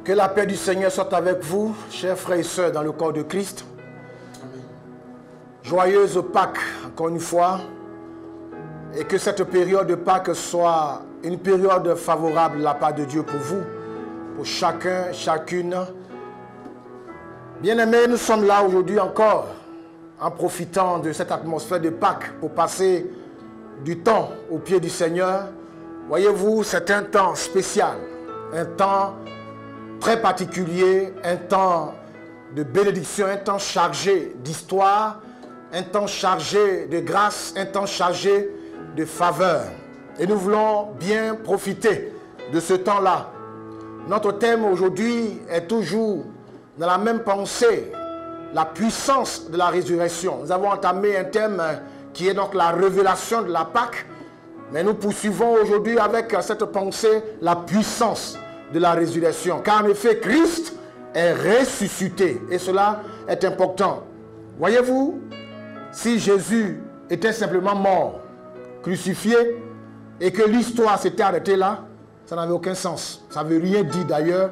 Que la paix du Seigneur soit avec vous, chers frères et sœurs dans le corps de Christ. Joyeuse Pâques, encore une fois. Et que cette période de Pâques soit une période favorable de la part de Dieu pour vous, pour chacun, chacune. Bien-aimés, nous sommes là aujourd'hui encore, en profitant de cette atmosphère de Pâques pour passer du temps au pied du Seigneur. Voyez-vous, c'est un temps spécial, un temps très particulier, un temps de bénédiction, un temps chargé d'histoire, un temps chargé de grâce, un temps chargé de faveur. Et nous voulons bien profiter de ce temps-là. Notre thème aujourd'hui est toujours dans la même pensée, la puissance de la résurrection. Nous avons entamé un thème qui est donc la révélation de la Pâque, mais nous poursuivons aujourd'hui avec cette pensée, la puissance de la résurrection. Car en effet, Christ est ressuscité. Et cela est important. Voyez-vous, si Jésus était simplement mort, crucifié, et que l'histoire s'était arrêtée là, ça n'avait aucun sens. Ça ne veut rien dire d'ailleurs,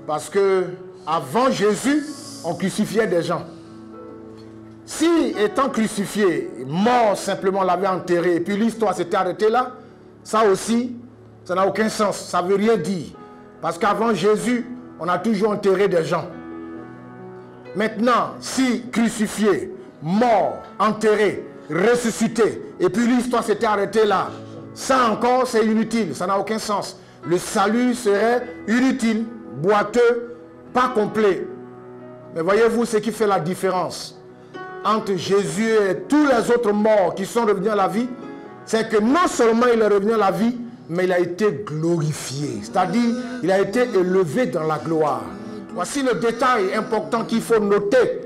parce que avant Jésus, on crucifiait des gens. Si, étant crucifié, mort simplement, on l'avait enterré, et puis l'histoire s'était arrêtée là, ça aussi, ça n'a aucun sens. Ça ne veut rien dire. Parce qu'avant Jésus, on a toujours enterré des gens. Maintenant, si crucifié, mort, enterré, ressuscité, et puis l'histoire s'était arrêtée là, ça encore c'est inutile, ça n'a aucun sens. Le salut serait inutile, boiteux, pas complet. Mais voyez-vous ce qui fait la différence entre Jésus et tous les autres morts qui sont revenus à la vie, c'est que non seulement il est revenu à la vie, mais il a été glorifié. C'est-à-dire, il a été élevé dans la gloire. Voici le détail important qu'il faut noter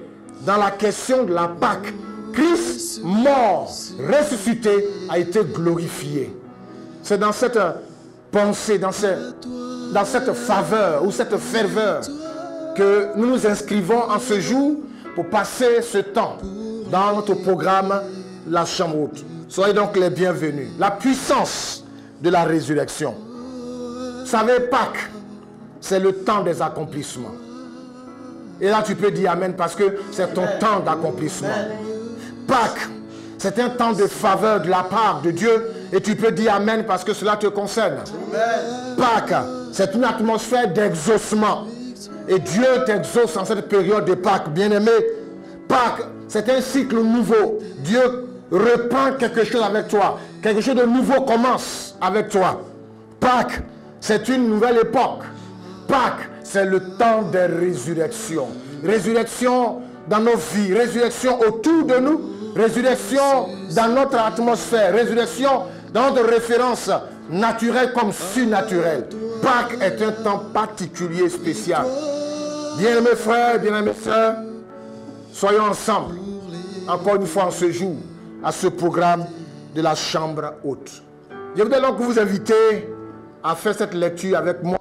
dans la question de la Pâque. Christ, mort, ressuscité, a été glorifié. C'est dans cette pensée, dans cette faveur ou cette ferveur que nous nous inscrivons en ce jour pour passer ce temps dans notre programme La Chambre Haute. Soyez donc les bienvenus. La puissance de la résurrection. Vous savez, Pâques, c'est le temps des accomplissements. Et là, tu peux dire Amen parce que c'est ton temps d'accomplissement. Pâques, c'est un temps de faveur de la part de Dieu. Et tu peux dire Amen parce que cela te concerne. Pâques, c'est une atmosphère d'exaucement. Et Dieu t'exauce en cette période de Pâques, bien-aimé. Pâques, c'est un cycle nouveau. Dieu reprend quelque chose avec toi. Quelque chose de nouveau commence avec toi. Pâques, c'est une nouvelle époque. Pâques, c'est le temps des résurrections. Résurrection dans nos vies, résurrection autour de nous, résurrection dans notre atmosphère, résurrection dans notre référence naturelle comme surnaturelle. Pâques est un temps particulier, spécial. Bien-aimés frères, bien-aimés sœurs, soyons ensemble, encore une fois en ce jour, à ce programme de la Chambre Haute. Je voudrais donc vous inviter à faire cette lecture avec moi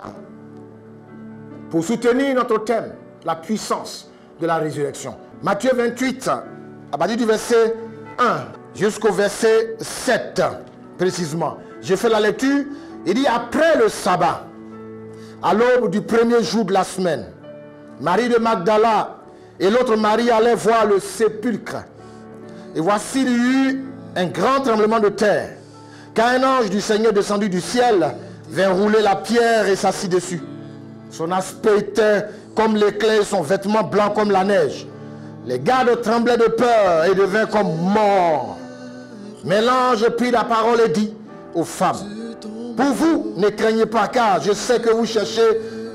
pour soutenir notre thème, la puissance de la résurrection. Matthieu 28, à partir du verset 1 jusqu'au verset 7, précisément. Je fais la lecture. Il dit, après le sabbat, à l'aube du premier jour de la semaine, Marie de Magdala et l'autre Marie allaient voir le sépulcre. Et voici, il y eut un grand tremblement de terre, car un ange du Seigneur descendu du ciel vint rouler la pierre et s'assit dessus. Son aspect était comme l'éclair, son vêtement blanc comme la neige. Les gardes tremblaient de peur et devinrent comme morts. Mais l'ange prit la parole et dit aux femmes, pour vous, ne craignez pas, car je sais que vous cherchez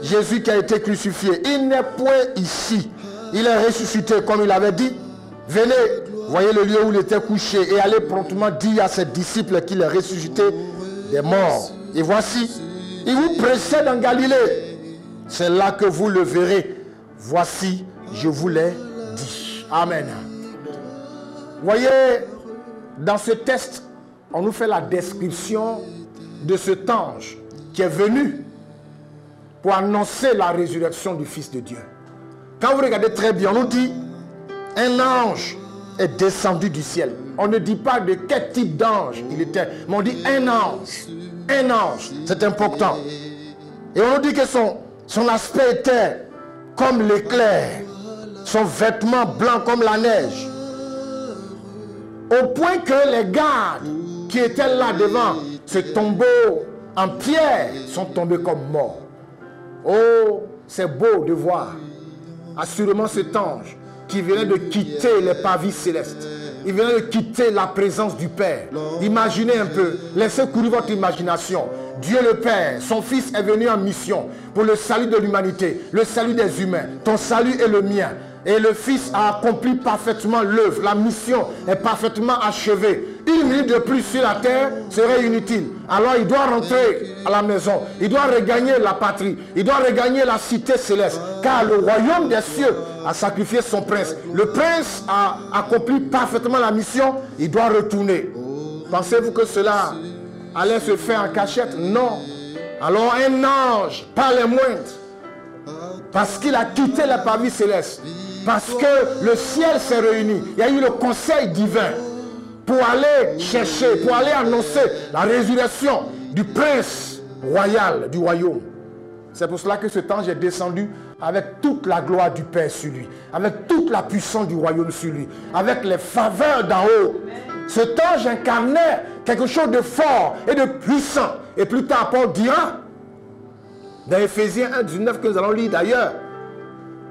Jésus qui a été crucifié. Il n'est point ici. Il est ressuscité comme il avait dit. Venez, voyez le lieu où il était couché et allez promptement dire à ses disciples qu'il est ressuscité des morts. Et voici, il vous précède en Galilée. C'est là que vous le verrez. Voici, je vous l'ai dit. Amen. Voyez, dans ce texte, on nous fait la description de cet ange qui est venu pour annoncer la résurrection du Fils de Dieu. Quand vous regardez très bien, on nous dit un ange est descendu du ciel. On ne dit pas de quel type d'ange il était, mais on dit un ange. Un ange, c'est important. Et on nous dit que son Son aspect était comme l'éclair, son vêtement blanc comme la neige. Au point que les gardes qui étaient là devant ce tombeau en pierre sont tombés comme morts. Oh, c'est beau de voir assurément cet ange qui venait de quitter les pavis célestes. Il venait de quitter la présence du Père. Imaginez un peu, laissez courir votre imagination. Dieu le Père, son Fils est venu en mission pour le salut de l'humanité, le salut des humains. Ton salut est le mien. Et le Fils a accompli parfaitement l'œuvre. La mission est parfaitement achevée. Une minute de plus sur la terre serait inutile. Alors il doit rentrer à la maison. Il doit regagner la patrie. Il doit regagner la cité céleste. Car le royaume des cieux a sacrifié son prince. Le prince a accompli parfaitement la mission. Il doit retourner. Pensez-vous que cela allait se faire en cachette? Non. Alors un ange, pas les moindres, parce qu'il a quitté la pavis céleste, parce que le ciel s'est réuni, il y a eu le conseil divin pour aller chercher, pour aller annoncer la résurrection du prince royal du royaume. C'est pour cela que cet ange est descendu avec toute la gloire du Père sur lui, avec toute la puissance du royaume sur lui, avec les faveurs d'en haut. Cet ange incarnait quelque chose de fort et de puissant. Et plus tard, Paul dira, dans Éphésiens 1:19 que nous allons lire d'ailleurs,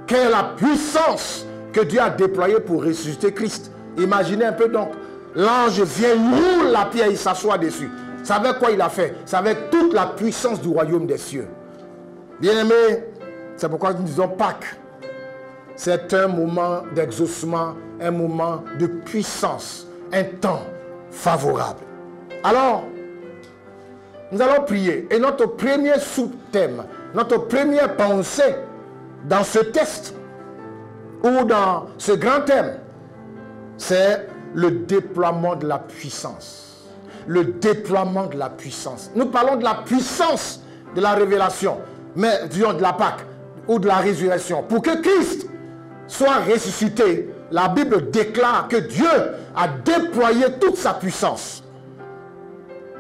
quelle est la puissance que Dieu a déployée pour ressusciter Christ. Imaginez un peu donc, l'ange vient, il roule la pierre, il s'assoit dessus. C'est avec quoi il a fait? C'est avec toute la puissance du royaume des cieux. Bien-aimés, c'est pourquoi nous disons Pâques. C'est un moment d'exaucement, un moment de puissance, un temps favorable. Alors, nous allons prier. Et notre premier sous-thème, notre première pensée dans ce texte ou dans ce grand thème, c'est le déploiement de la puissance. Le déploiement de la puissance. Nous parlons de la puissance de la révélation, mais disons de la Pâque ou de la résurrection. Pour que Christ soit ressuscité, la Bible déclare que Dieu a déployé toute sa puissance.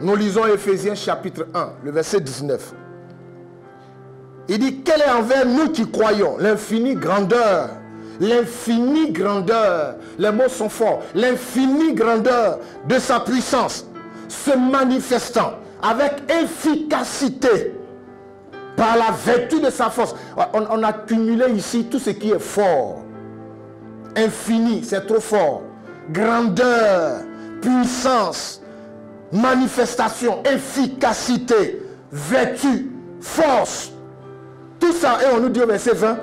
Nous lisons Éphésiens chapitre 1, le verset 19. Il dit, quelle est envers nous qui croyons l'infinie grandeur, les mots sont forts, l'infinie grandeur de sa puissance, se manifestant avec efficacité par la vertu de sa force. On a cumulé ici tout ce qui est fort. Infini, c'est trop fort. Grandeur, puissance, manifestation, efficacité, vertu, force. Tout ça, et on nous dit au verset 20,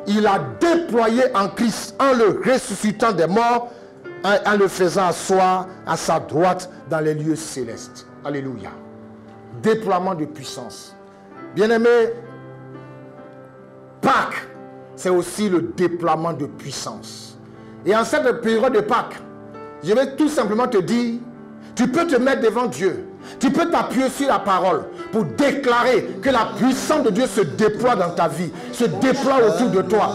il a déployé en Christ, en le ressuscitant des morts, en le faisant asseoir à sa droite dans les lieux célestes. Alléluia. Déploiement de puissance. Bien-aimés, Pâques, c'est aussi le déploiement de puissance. Et en cette période de Pâques, je vais tout simplement te dire, tu peux te mettre devant Dieu. Tu peux t'appuyer sur la parole pour déclarer que la puissance de Dieu se déploie dans ta vie, se déploie autour de toi.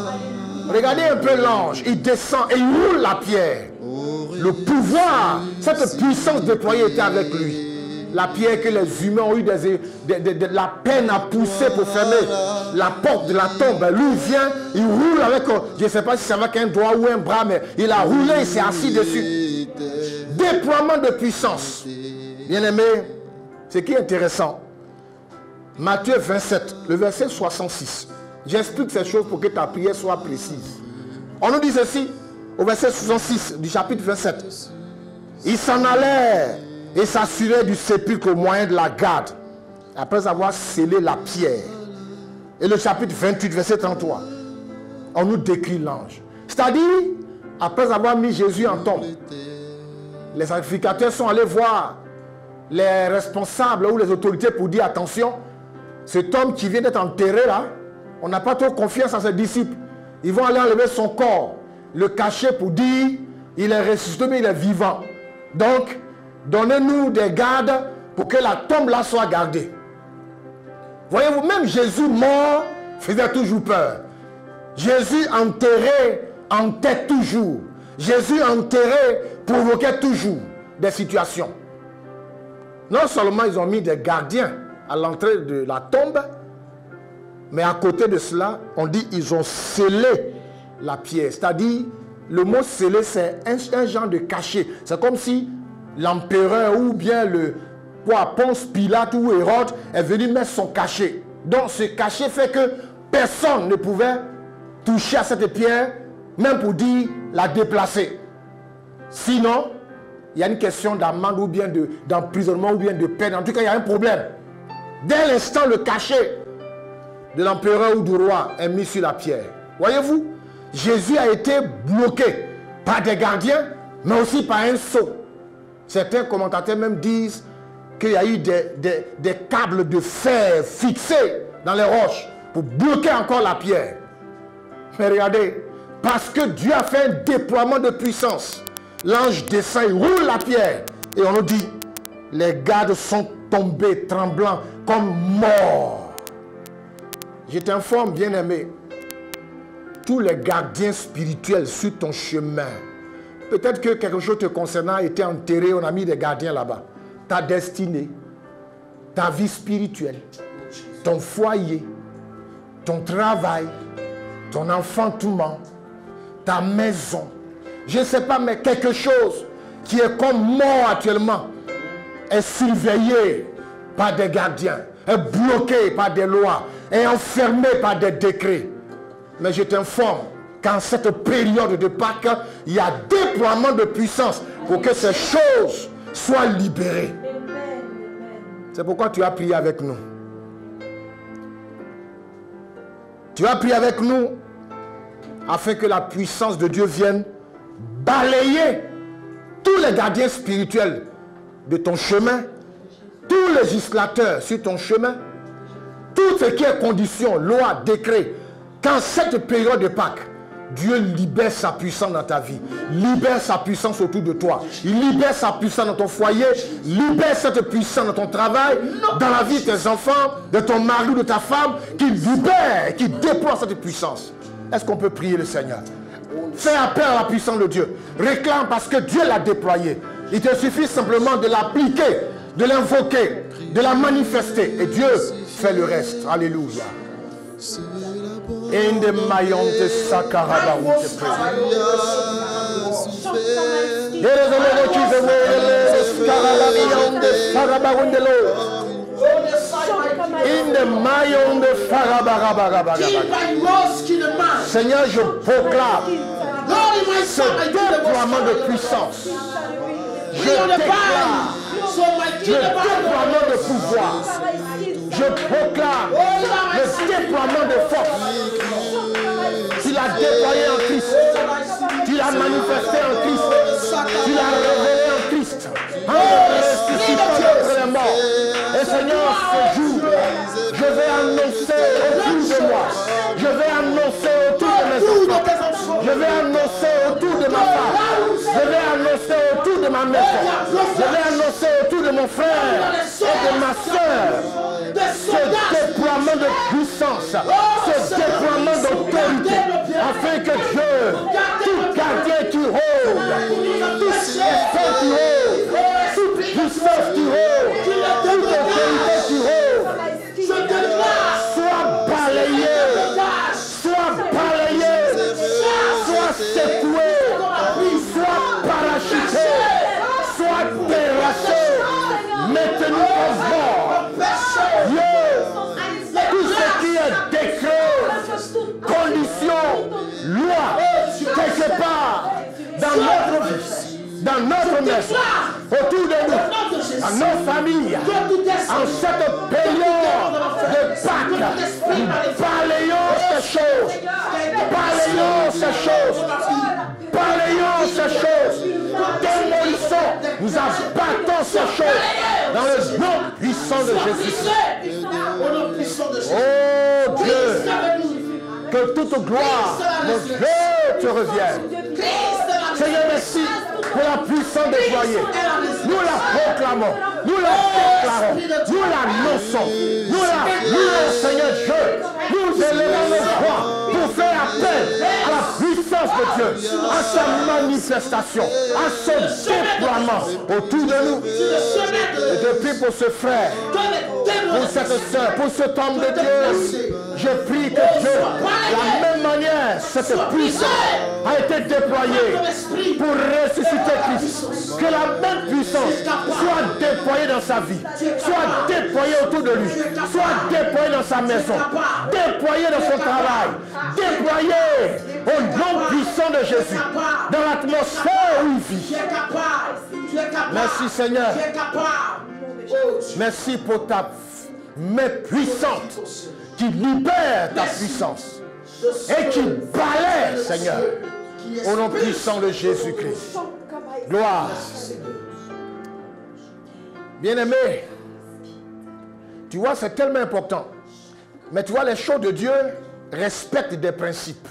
Regardez un peu l'ange, il descend et il roule la pierre. Le pouvoir, cette puissance déployée était avec lui. La pierre que les humains ont eu de la peine à pousser pour fermer la porte de la tombe. Lui, il vient, il roule avec, je ne sais pas si c'est avec un doigt ou un bras, mais il a roulé, il s'est assis dessus. Déploiement de puissance. Bien-aimé, ce qui est intéressant, Matthieu 27, le verset 66. J'explique ces choses pour que ta prière soit précise. On nous dit ceci, au verset 66 du chapitre 27. Ils s'en allèrent et s'assuraient du sépulcre au moyen de la garde, après avoir scellé la pierre. Et le chapitre 28, verset 33, on nous décrit l'ange. C'est-à-dire, après avoir mis Jésus en tombe, les sacrificateurs sont allés voir les responsables ou les autorités pour dire attention, cet homme qui vient d'être enterré là, on n'a pas trop confiance à ses disciples. Ils vont aller enlever son corps, le cacher pour dire il est ressuscité mais il est vivant. Donc, donnez-nous des gardes pour que la tombe là soit gardée. Voyez-vous, même Jésus mort faisait toujours peur. Jésus enterré hantait toujours. Jésus enterré provoquait toujours des situations. Non seulement ils ont mis des gardiens à l'entrée de la tombe, Mais à côté de cela, on dit ils ont scellé la pierre. C'est-à-dire, le mot scellé, c'est un genre de cachet. C'est comme si l'empereur ou bien le Ponce Pilate ou Hérode est venu mettre son cachet. Donc ce cachet fait que personne ne pouvait toucher à cette pierre, même pour dire la déplacer. Sinon, il y a une question d'amende ou bien d'emprisonnement ou bien de peine. En tout cas, il y a un problème. Dès l'instant, le cachet de l'empereur ou du roi est mis sur la pierre. Voyez-vous, Jésus a été bloqué par des gardiens, mais aussi par un sceau. Certains commentateurs même disent qu'il y a eu des câbles de fer fixés dans les roches pour bloquer encore la pierre. Mais regardez, parce que Dieu a fait un déploiement de puissance, l'ange descend, il roule la pierre. Et on nous dit, les gardes sont tombés tremblants comme morts. Je t'informe, bien-aimé, tous les gardiens spirituels sur ton chemin, peut-être que quelque chose te concernant a été enterré, on a mis des gardiens là-bas. Ta destinée, ta vie spirituelle, ton foyer, ton travail, ton enfantement, ta maison. Je ne sais pas, mais quelque chose qui est comme mort actuellement est surveillé par des gardiens, est bloqué par des lois, est enfermé par des décrets. Mais je t'informe qu'en cette période de Pâques, il y a déploiement de puissance pour que ces choses soient libérées. C'est pourquoi tu as prié avec nous. Tu as prié avec nous afin que la puissance de Dieu vienne balayer tous les gardiens spirituels de ton chemin, tous les législateurs sur ton chemin, tout ce qui est condition, loi, décret. Qu'en cette période de Pâques, Dieu libère sa puissance dans ta vie, libère sa puissance autour de toi, il libère sa puissance dans ton foyer, libère cette puissance dans ton travail, dans la vie de tes enfants, de ton mari ou de ta femme, qui libère, qui déploie cette puissance. Est-ce qu'on peut prier le Seigneur? Fais appel à la puissance de Dieu. Réclame parce que Dieu l'a déployé. Il te suffit simplement de l'appliquer, de l'invoquer, de la manifester. Et Dieu fait le reste. Alléluia. In the mayon de Sakaraba, we te pray. There is a little cheese in the mayon de Farabarabarabara. Seigneur, je proclame ce déploiement de puissance. Je déclare le déploiement de pouvoir. Je proclame le déploiement de force. Tu l'as déployé en Christ. Tu l'as manifesté en Christ. Tu l'as révélé en Christ. En ressuscitant d'entre les morts. Et Seigneur, ce jour, je vais annoncer autour de moi. Je vais annoncer autour de mes enfants. Je vais annoncer autour de ma femme. Je vais annoncer autour de ma maison. Je vais annoncer autour de mon frère et de ma soeur. Ce déploiement de puissance, ce déploiement d'autorité, afin que Dieu, tout gardien qui rôde, tout esprit qui rôde, toute puissance qui rôde, toute autorité qui rôde, soit balayé, soit secoué, soit parachuté, soit terrassé, maintenu en vol. Tout ce qui est décret, condition, loi, quelque part dans notre vie, dans notre maison, autour de nous, dans nos familles, en cette période de Pâques, nous balayons ces choses, balayons ces choses, balayons ces choses, démolissons, nous abattons ces choses dans le nom puissant de Jésus. Oh Dieu, que toute gloire, mon Dieu, te revienne. Seigneur, merci pour la puissance déployée. Nous la proclamons. Nous la déclarons. Nous l'annonçons. Nous la louons, Seigneur Dieu. Nous élevons nos voix pour faire appel à la puissance de Dieu, à sa manifestation, à son déploiement autour de nous. Et depuis pour ce frère, pour cette soeur, pour cet homme de Dieu, je prie que Dieu, de la même manière, cette puissance a été déployée pour ressusciter Christ. Que la même puissance soit déployée dans sa vie, soit déployée autour de lui, soit déployée dans sa maison, déployée dans son travail, déployée au nom puissant de Jésus, dans l'atmosphère où il vit. Merci Seigneur. Merci pour ta main puissante qui libère ta puissance et qui balaie, Seigneur, au nom puissant de Jésus-Christ. Gloire. Bien-aimé, tu vois, c'est tellement important. Mais tu vois, les choses de Dieu respectent des principes.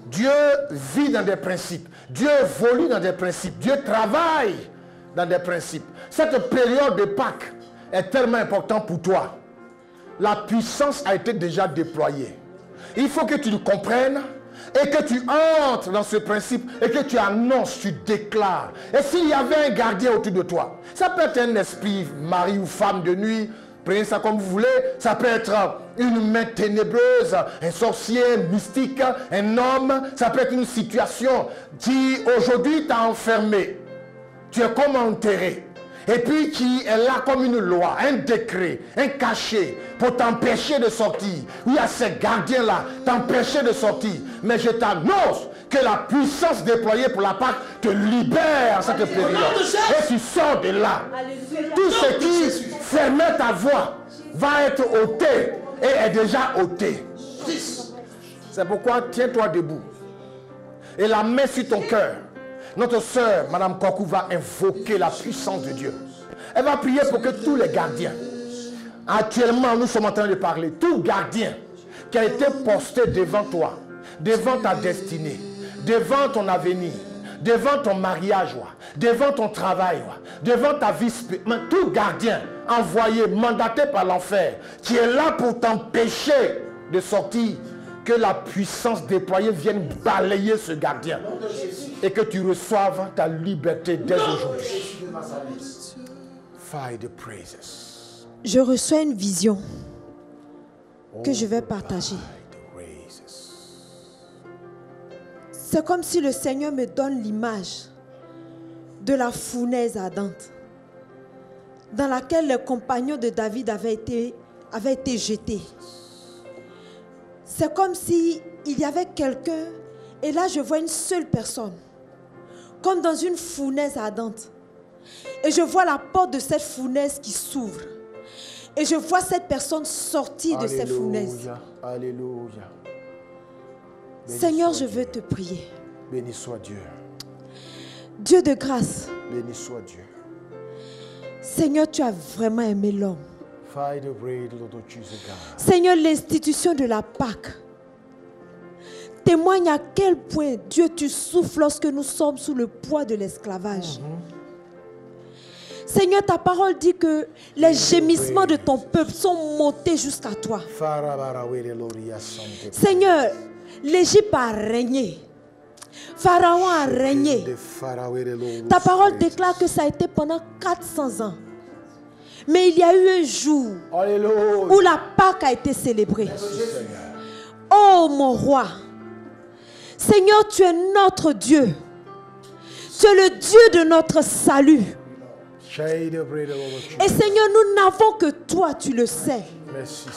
Dieu vit dans des principes. Dieu évolue dans des principes. Dieu travaille dans des principes. Cette période de Pâques est tellement importante pour toi. La puissance a été déjà déployée. Il faut que tu le comprennes et que tu entres dans ce principe et que tu annonces, tu déclares. Et s'il y avait un gardien autour de toi, ça peut être un esprit, mari ou femme de nuit, prenez ça comme vous voulez, ça peut être une main ténébreuse, un sorcier, un mystique, un homme, ça peut être une situation qui aujourd'hui t'a enfermé. Tu es comme enterré. Et puis qui est là comme une loi, un décret, un cachet pour t'empêcher de sortir. Il y a ces gardiens-là, t'empêcher de sortir. Mais je t'annonce que la puissance déployée pour la Pâque te libère cette période. Et tu sors de là. Tout ce qui fermait ta voie va être ôté et est déjà ôté. C'est pourquoi tiens-toi debout. Et la main sur ton cœur. Notre sœur, Madame Kokou, va invoquer la puissance de Dieu. Elle va prier pour que tous les gardiens, actuellement nous sommes en train de parler, tout gardien qui a été posté devant toi, devant ta destinée, devant ton avenir, devant ton mariage, devant ton travail, devant ta vie spirituelle, tout gardien envoyé, mandaté par l'enfer, qui est là pour t'empêcher de sortir, que la puissance déployée vienne balayer ce gardien et que tu reçoives ta liberté dès aujourd'hui. Je reçois une vision que je vais partager. C'est comme si le Seigneur me donne l'image de la fournaise ardente dans laquelle les compagnons de David avaient été jetés. C'est comme si il y avait quelqu'un, et là je vois une seule personne, comme dans une fournaise ardente. Et je vois la porte de cette fournaise qui s'ouvre. Et je vois cette personne sortir de cette fournaise. Alléluia. Seigneur, je veux te prier. Béni soit Dieu. Dieu de grâce. Béni soit Dieu. Seigneur, tu as vraiment aimé l'homme. Seigneur, l'institution de la Pâque témoigne à quel point Dieu tu souffles lorsque nous sommes sous le poids de l'esclavage. Seigneur, ta parole dit que les gémissements de ton peuple sont montés jusqu'à toi. Seigneur, l'Égypte a régné. Pharaon a régné. Ta parole déclare que ça a été pendant 400 ans. Mais il y a eu un jour où la Pâque a été célébrée. Oh mon roi, Seigneur, tu es notre Dieu. Tu es le Dieu de notre salut. Et Seigneur, nous n'avons que toi, tu le sais. Merci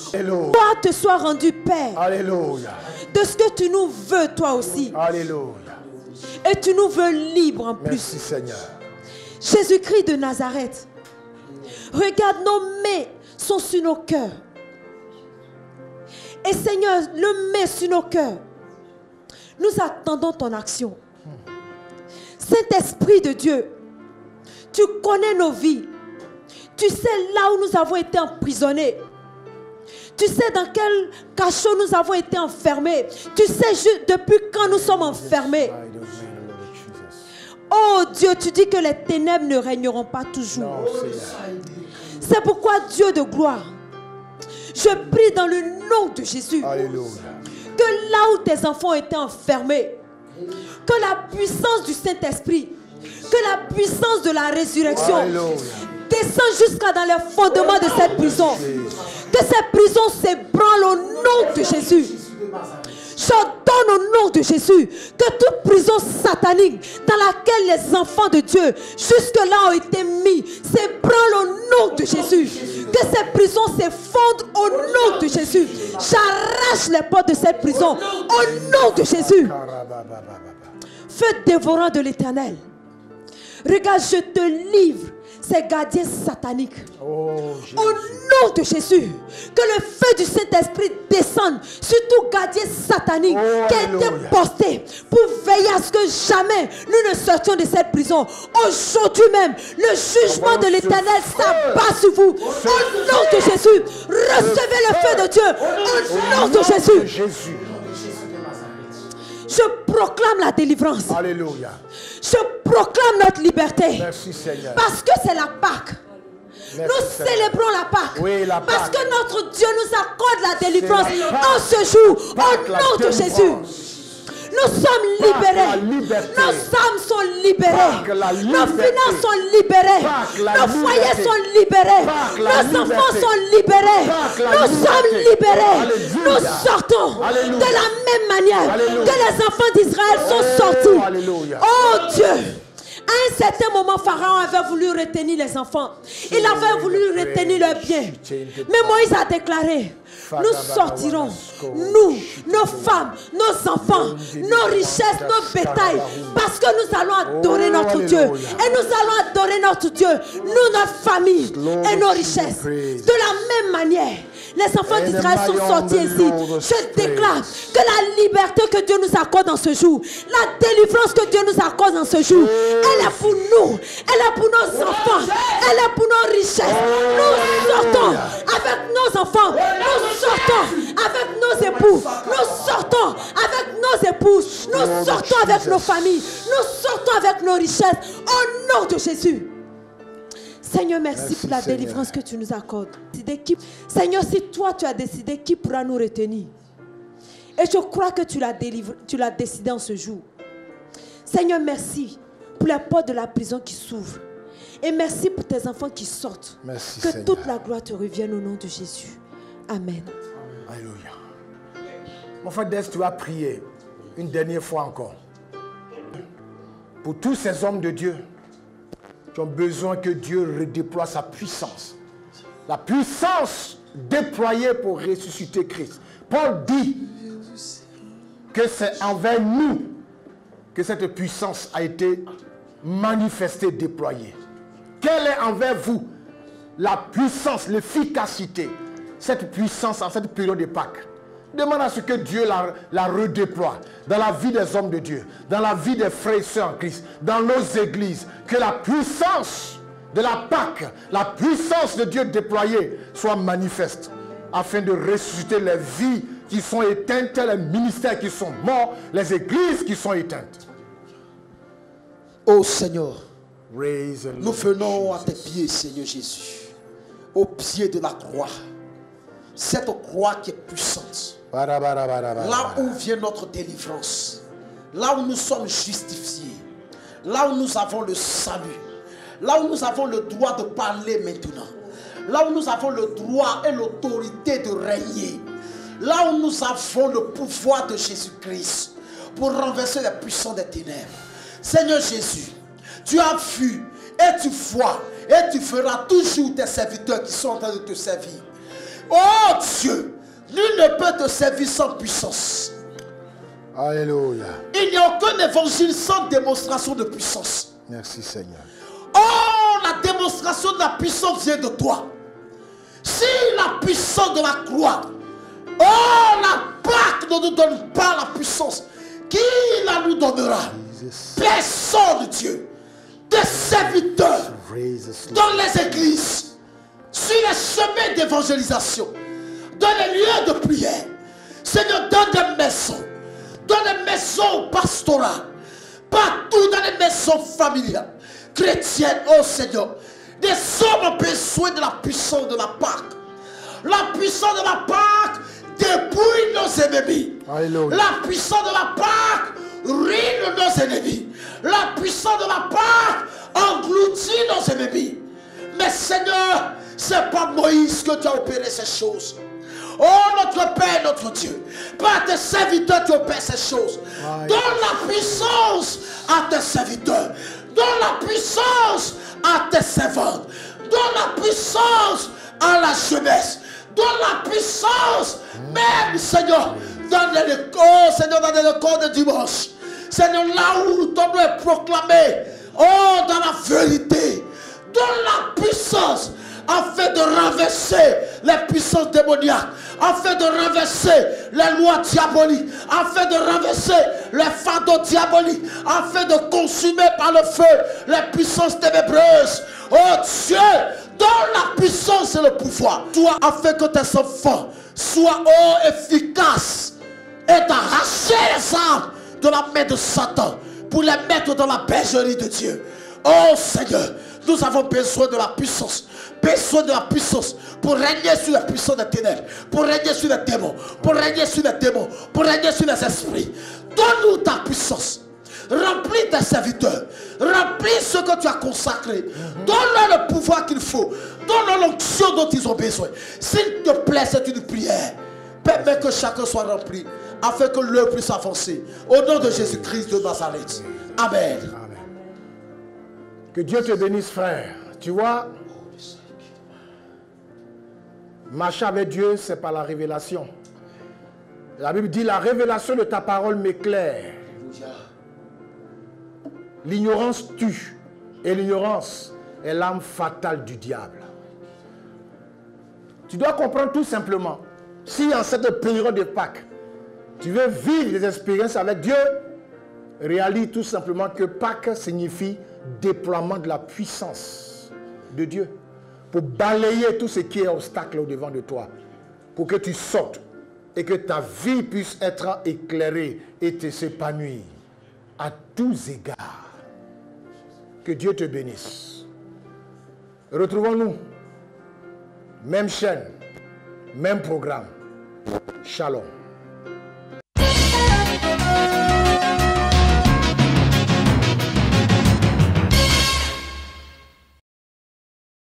Seigneur. Toi te sois rendu Père. Alléluia. De ce que tu nous veux toi aussi. Alléluia. Et tu nous veux libres en plus. Merci Seigneur. Jésus-Christ de Nazareth. Regarde, nos mains sont sur nos cœurs. Et Seigneur, le met sur nos cœurs. Nous attendons ton action. Saint-Esprit de Dieu, tu connais nos vies. Tu sais là où nous avons été emprisonnés. Tu sais dans quel cachot nous avons été enfermés. Tu sais depuis quand nous sommes enfermés. Oh Dieu, tu dis que les ténèbres ne régneront pas toujours. Non, c'est pourquoi, Dieu de gloire, je prie dans le nom de Jésus, Alléluia, que là où tes enfants étaient enfermés, que la puissance du Saint-Esprit, que la puissance de la résurrection descend jusqu'à dans les fondements de cette prison. Que cette prison s'ébranle au nom de Jésus. J'ordonne au nom de Jésus que toute prison satanique dans laquelle les enfants de Dieu jusque-là ont été mis s'ébranle au nom de Jésus. Que cette prison s'effondre au nom de Jésus. J'arrache les portes de cette prison au nom de Jésus. Feu dévorant de l'Éternel, regarde, je te livre ces gardiens sataniques. Au nom de Jésus, que le feu du Saint-Esprit descende sur tout gardien satanique qui a été posté pour veiller à ce que jamais nous ne sortions de cette prison. Aujourd'hui même, le jugement de l'Éternel s'abat sur vous. Au nom de Jésus, recevez le feu de Dieu. Au nom de Jésus. Je proclame la délivrance. Alléluia. Je proclame notre liberté. Merci Seigneur. Parce que c'est la Pâque. Nous célébrons la Pâque. Oui, la Pâque. Parce que notre Dieu nous accorde la délivrance en ce jour. Au nom de Jésus. Nous sommes libérés. Nos âmes sont libérées. Nos finances sont libérées. Nos foyers sont libérés. Nos enfants sont libérés. Nous sommes libérés. Nous sortons de la même manière que les enfants d'Israël sont sortis. Oh Dieu! À un certain moment, Pharaon avait voulu retenir les enfants. Il avait voulu retenir leurs biens. Mais Moïse a déclaré, nous sortirons, nous, nos femmes, nos enfants, nos richesses, nos bétails, parce que nous allons adorer notre Dieu. Et nous allons adorer notre Dieu, nous, notre famille et nos richesses. De la même manière, les enfants d'Israël sont sortis ici. Je déclare que la liberté que Dieu nous accorde dans ce jour, la délivrance que Dieu nous accorde dans ce jour, elle est pour nous, elle est pour nos enfants, elle est pour nos richesses. Nous sortons avec nos enfants, nous sortons avec nos époux, nous sortons avec nos épouses, nous sortons avec nos familles, nous sortons avec nos richesses, au nom de Jésus. Seigneur, merci pour la délivrance que tu nous accordes. Seigneur, si toi tu as décidé, qui pourra nous retenir? Et je crois que tu l'as décidé en ce jour. Seigneur, merci pour la porte de la prison qui s'ouvre. Et merci pour tes enfants qui sortent. Merci, que Seigneur. Toute la gloire te revienne au nom de Jésus. Amen. Alléluia. Mon frère Des, tu as prié une dernière fois encore. Pour tous ces hommes de Dieu qui ont besoin que Dieu redéploie sa puissance. La puissance déployée pour ressusciter Christ. Paul dit que c'est envers nous que cette puissance a été manifestée, déployée. Quelle est envers vous la puissance, l'efficacité, cette puissance en cette période de Pâques? Demande à ce que Dieu la redéploie dans la vie des hommes de Dieu, dans la vie des frères et sœurs en Christ, dans nos églises. Que la puissance de la Pâque, la puissance de Dieu déployée soit manifeste afin de ressusciter les vies qui sont éteintes, les ministères qui sont morts, les églises qui sont éteintes. Oh Seigneur, nous venons à tes pieds, Seigneur Jésus, au pied de la croix. Cette croix qui est puissante. Là où vient notre délivrance. Là où nous sommes justifiés. Là où nous avons le salut. Là où nous avons le droit de parler maintenant. Là où nous avons le droit et l'autorité de régner. Là où nous avons le pouvoir de Jésus-Christ pour renverser les puissants des ténèbres. Seigneur Jésus, tu as vu et tu vois et tu feras toujours tes serviteurs qui sont en train de te servir. Oh Dieu, nul ne peut te servir sans puissance. Alléluia. Il n'y a aucun évangile sans démonstration de puissance. Merci Seigneur. Oh, la démonstration de la puissance vient de toi. Si la puissance de la croix, oh, la Pâque ne nous donne pas la puissance, qui la nous donnera? Personne, Dieu, des serviteurs dans les églises, sur les chemins d'évangélisation, dans les lieux de prière. Seigneur, donne des maisons au pastorat, Partout dans les maisons familiales, chrétiennes, oh Seigneur, des hommes ont besoin de la puissance de la Pâque. La puissance de la Pâque dépouille nos ennemis. Alléluia. La puissance de la Pâque ruine nos ennemis. La puissance de la Pâque engloutit nos ennemis. Mais Seigneur, ce n'est pas Moïse que tu as opéré ces choses. Oh notre Père, notre Dieu, par tes serviteurs tu opères ces choses. Donne la puissance à tes serviteurs. Donne la puissance à tes servantes. Donne la puissance à la jeunesse. Donne la puissance, même Seigneur, dans les corps, Seigneur, dans les corps de dimanche. Seigneur, là où ton nom est proclamé, oh, dans la vérité, donne la puissance afin de renverser les puissances démoniaques, afin de renverser les lois diaboliques, afin de renverser les fardeaux diaboliques, afin de consumer par le feu les puissances ténébreuses. Oh Dieu, donne la puissance et le pouvoir, toi, afin que tes enfants soient efficaces et d'arracher les armes de la main de Satan pour les mettre dans la bergerie de Dieu. Oh Seigneur, nous avons besoin de la puissance. Besoin de la puissance pour régner sur la puissance des ténèbres, pour régner sur les démons, pour régner sur les démons, pour régner sur les esprits. Donne-nous ta puissance. Remplis tes serviteurs. Remplis ce que tu as consacré. Donne-leur le pouvoir qu'il faut. Donne-leur l'onction dont ils ont besoin. S'il te plaît, c'est une prière. Permets que chacun soit rempli afin que l'œuvre puisse avancer. Au nom de Jésus-Christ de Nazareth. Amen. Amen. Que Dieu te bénisse, frère. Tu vois, marcher avec Dieu, c'est par la révélation. La Bible dit, la révélation de ta parole m'éclaire. L'ignorance tue. Et l'ignorance est l'arme fatale du diable. Tu dois comprendre tout simplement. Si en cette période de Pâques, tu veux vivre des expériences avec Dieu, réalise tout simplement que Pâques signifie déploiement de la puissance de Dieu. Pour balayer tout ce qui est obstacle au-devant de toi. Pour que tu sortes et que ta vie puisse être éclairée et te s'épanouir à tous égards. Que Dieu te bénisse. Retrouvons-nous. Même chaîne, même programme. Shalom.